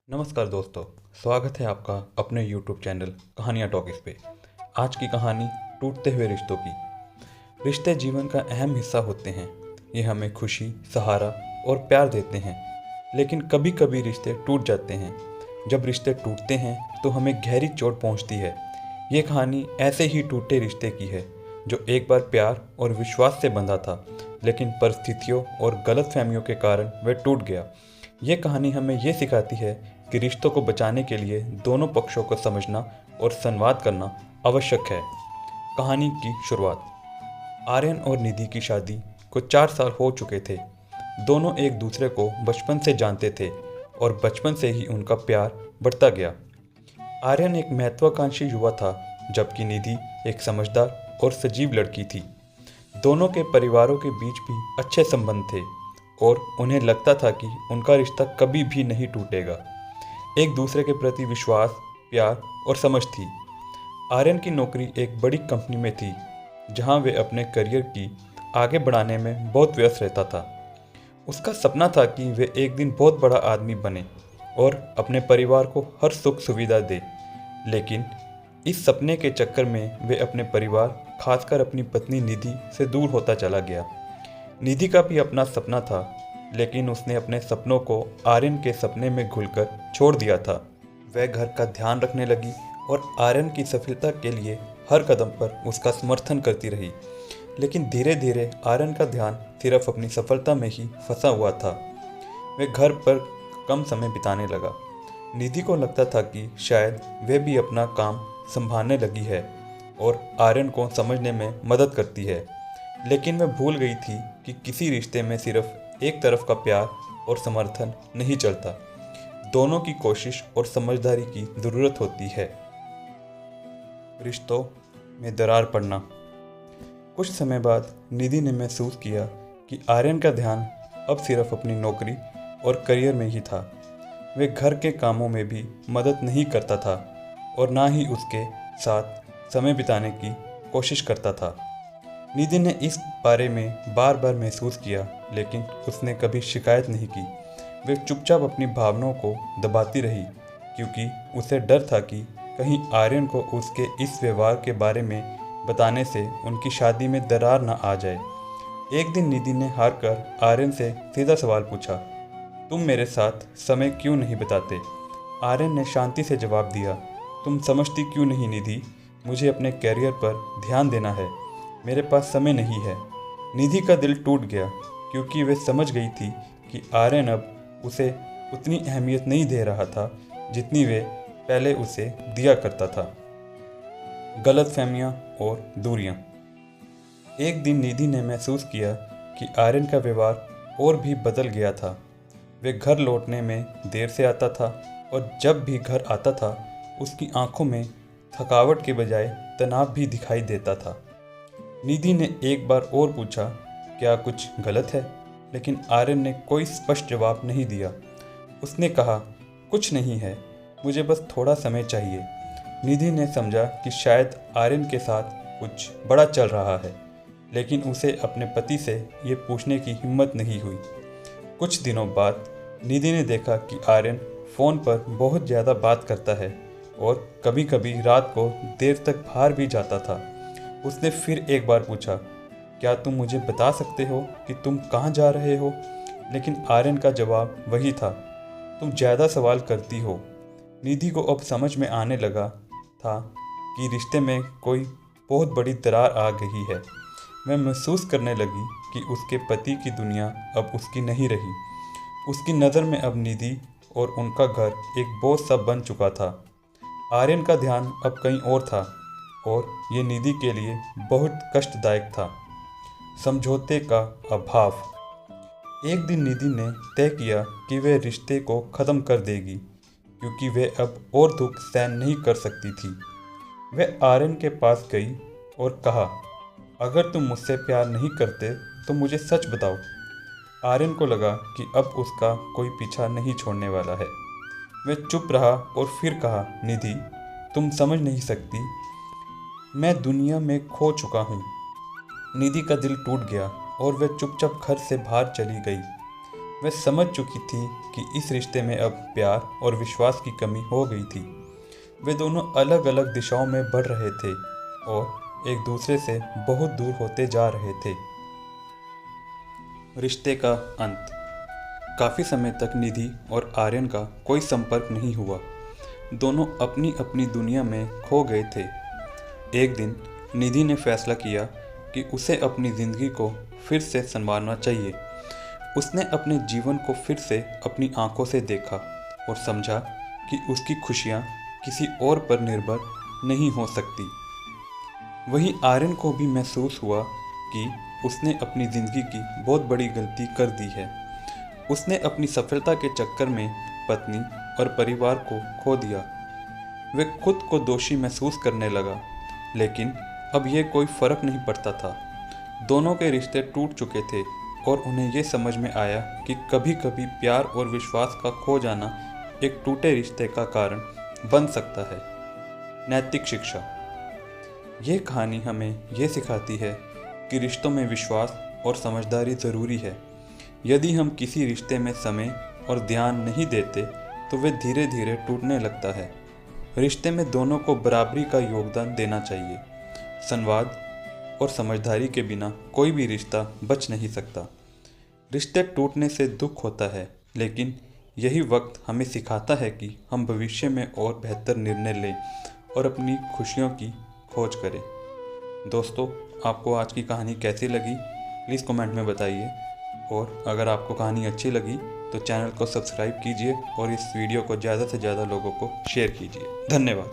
नमस्कार दोस्तों, स्वागत है आपका अपने YouTube चैनल कहानियाँ टॉकीज पे। आज की कहानी टूटते हुए रिश्तों की। रिश्ते जीवन का अहम हिस्सा होते हैं। ये हमें खुशी, सहारा और प्यार देते हैं। लेकिन कभी कभी रिश्ते टूट जाते हैं। जब रिश्ते टूटते हैं तो हमें गहरी चोट पहुंचती है। ये कहानी ऐसे ही टूटे रिश्ते की है जो एक बार प्यार और विश्वास से बंधा था, लेकिन परिस्थितियों और गलतफहमियों के कारण वह टूट गया। ये कहानी हमें ये सिखाती है कि रिश्तों को बचाने के लिए दोनों पक्षों को समझना और संवाद करना आवश्यक है। कहानी की शुरुआत। आर्यन और निधि की शादी को 4 साल हो चुके थे। दोनों एक दूसरे को बचपन से जानते थे और बचपन से ही उनका प्यार बढ़ता गया। आर्यन एक महत्वाकांक्षी युवा था, जबकि निधि एक समझदार और सजीव लड़की थी। दोनों के परिवारों के बीच भी अच्छे संबंध थे और उन्हें लगता था कि उनका रिश्ता कभी भी नहीं टूटेगा। एक दूसरे के प्रति विश्वास, प्यार और समझ थी। आर्यन की नौकरी एक बड़ी कंपनी में थी, जहां वे अपने करियर की आगे बढ़ाने में बहुत व्यस्त रहता था। उसका सपना था कि वे एक दिन बहुत बड़ा आदमी बने और अपने परिवार को हर सुख सुविधा दे। लेकिन इस सपने के चक्कर में वे अपने परिवार, खासकर अपनी पत्नी निधि से दूर होता चला गया। निधि का भी अपना सपना था, लेकिन उसने अपने सपनों को आर्यन के सपने में घुलकर छोड़ दिया था। वह घर का ध्यान रखने लगी और आर्यन की सफलता के लिए हर कदम पर उसका समर्थन करती रही। लेकिन धीरे धीरे आर्यन का ध्यान सिर्फ अपनी सफलता में ही फंसा हुआ था। वह घर पर कम समय बिताने लगा। निधि को लगता था कि शायद वह भी अपना काम संभालने लगी है और आर्यन को समझने में मदद करती है। लेकिन वह भूल गई थी कि किसी रिश्ते में सिर्फ एक तरफ का प्यार और समर्थन नहीं चलता। दोनों की कोशिश और समझदारी की ज़रूरत होती है। रिश्तों में दरार पड़ना। कुछ समय बाद निधि ने महसूस किया कि आर्यन का ध्यान अब सिर्फ अपनी नौकरी और करियर में ही था। वे घर के कामों में भी मदद नहीं करता था और ना ही उसके साथ समय बिताने की कोशिश करता था। निधि ने इस बारे में बार बार महसूस किया, लेकिन उसने कभी शिकायत नहीं की। वे चुपचाप अपनी भावनाओं को दबाती रही, क्योंकि उसे डर था कि कहीं आर्यन को उसके इस व्यवहार के बारे में बताने से उनकी शादी में दरार न आ जाए। एक दिन निधि ने हार कर आर्यन से सीधा सवाल पूछा, तुम मेरे साथ समय क्यों नहीं बिताते? आर्यन ने शांति से जवाब दिया, तुम समझती क्यों नहीं निधि, मुझे अपने कैरियर पर ध्यान देना है, मेरे पास समय नहीं है। निधि का दिल टूट गया, क्योंकि वे समझ गई थी कि आर्यन अब उसे उतनी अहमियत नहीं दे रहा था जितनी वे पहले उसे दिया करता था। गलतफहमियां और दूरियां। एक दिन निधि ने महसूस किया कि आर्यन का व्यवहार और भी बदल गया था। वे घर लौटने में देर से आता था और जब भी घर आता था उसकी आंखों में थकावट के बजाय तनाव भी दिखाई देता था। निधि ने एक बार और पूछा, क्या कुछ गलत है? लेकिन आर्यन ने कोई स्पष्ट जवाब नहीं दिया। उसने कहा, कुछ नहीं है, मुझे बस थोड़ा समय चाहिए। निधि ने समझा कि शायद आर्यन के साथ कुछ बड़ा चल रहा है, लेकिन उसे अपने पति से ये पूछने की हिम्मत नहीं हुई। कुछ दिनों बाद निधि ने देखा कि आर्यन फ़ोन पर बहुत ज़्यादा बात करता है और कभी कभी रात को देर तक बाहर भी जाता था। उसने फिर एक बार पूछा, क्या तुम मुझे बता सकते हो कि तुम कहाँ जा रहे हो? लेकिन आर्यन का जवाब वही था, तुम ज़्यादा सवाल करती हो। निधि को अब समझ में आने लगा था कि रिश्ते में कोई बहुत बड़ी दरार आ गई है। वह महसूस करने लगी कि उसके पति की दुनिया अब उसकी नहीं रही। उसकी नज़र में अब निधि और उनका घर एक बोझ सा बन चुका था। आर्यन का ध्यान अब कहीं और था और ये निधि के लिए बहुत कष्टदायक था। समझौते का अभाव। एक दिन निधि ने तय किया कि वह रिश्ते को ख़त्म कर देगी, क्योंकि वह अब और दुख सहन नहीं कर सकती थी। वह आर्यन के पास गई और कहा, अगर तुम मुझसे प्यार नहीं करते तो मुझे सच बताओ। आर्यन को लगा कि अब उसका कोई पीछा नहीं छोड़ने वाला है। वह चुप रहा और फिर कहा, निधि, तुम समझ नहीं सकती, मैं दुनिया में खो चुका हूँ। निधि का दिल टूट गया और वह चुपचाप घर से बाहर चली गई। वह समझ चुकी थी कि इस रिश्ते में अब प्यार और विश्वास की कमी हो गई थी। वे दोनों अलग अलग दिशाओं में बढ़ रहे थे और एक दूसरे से बहुत दूर होते जा रहे थे। रिश्ते का अंत। काफ़ी समय तक निधि और आर्यन का कोई संपर्क नहीं हुआ। दोनों अपनी अपनी दुनिया में खो गए थे। एक दिन निधि ने फैसला किया कि उसे अपनी ज़िंदगी को फिर से संवारना चाहिए। उसने अपने जीवन को फिर से अपनी आंखों से देखा और समझा कि उसकी खुशियाँ किसी और पर निर्भर नहीं हो सकती। वहीं आर्यन को भी महसूस हुआ कि उसने अपनी ज़िंदगी की बहुत बड़ी गलती कर दी है। उसने अपनी सफलता के चक्कर में पत्नी और परिवार को खो दिया। वह खुद को दोषी महसूस करने लगा, लेकिन अब यह कोई फर्क नहीं पड़ता था। दोनों के रिश्ते टूट चुके थे और उन्हें यह समझ में आया कि कभी कभी प्यार और विश्वास का खो जाना एक टूटे रिश्ते का कारण बन सकता है। नैतिक शिक्षा। यह कहानी हमें यह सिखाती है कि रिश्तों में विश्वास और समझदारी ज़रूरी है। यदि हम किसी रिश्ते में समय और ध्यान नहीं देते तो वे धीरे धीरे टूटने लगता है। रिश्ते में दोनों को बराबरी का योगदान देना चाहिए। संवाद और समझदारी के बिना कोई भी रिश्ता बच नहीं सकता। रिश्ते टूटने से दुख होता है, लेकिन यही वक्त हमें सिखाता है कि हम भविष्य में और बेहतर निर्णय लें और अपनी खुशियों की खोज करें। दोस्तों, आपको आज की कहानी कैसी लगी प्लीज़ कमेंट में बताइए, और अगर आपको कहानी अच्छी लगी तो चैनल को सब्सक्राइब कीजिए और इस वीडियो को ज़्यादा से ज़्यादा लोगों को शेयर कीजिए। धन्यवाद।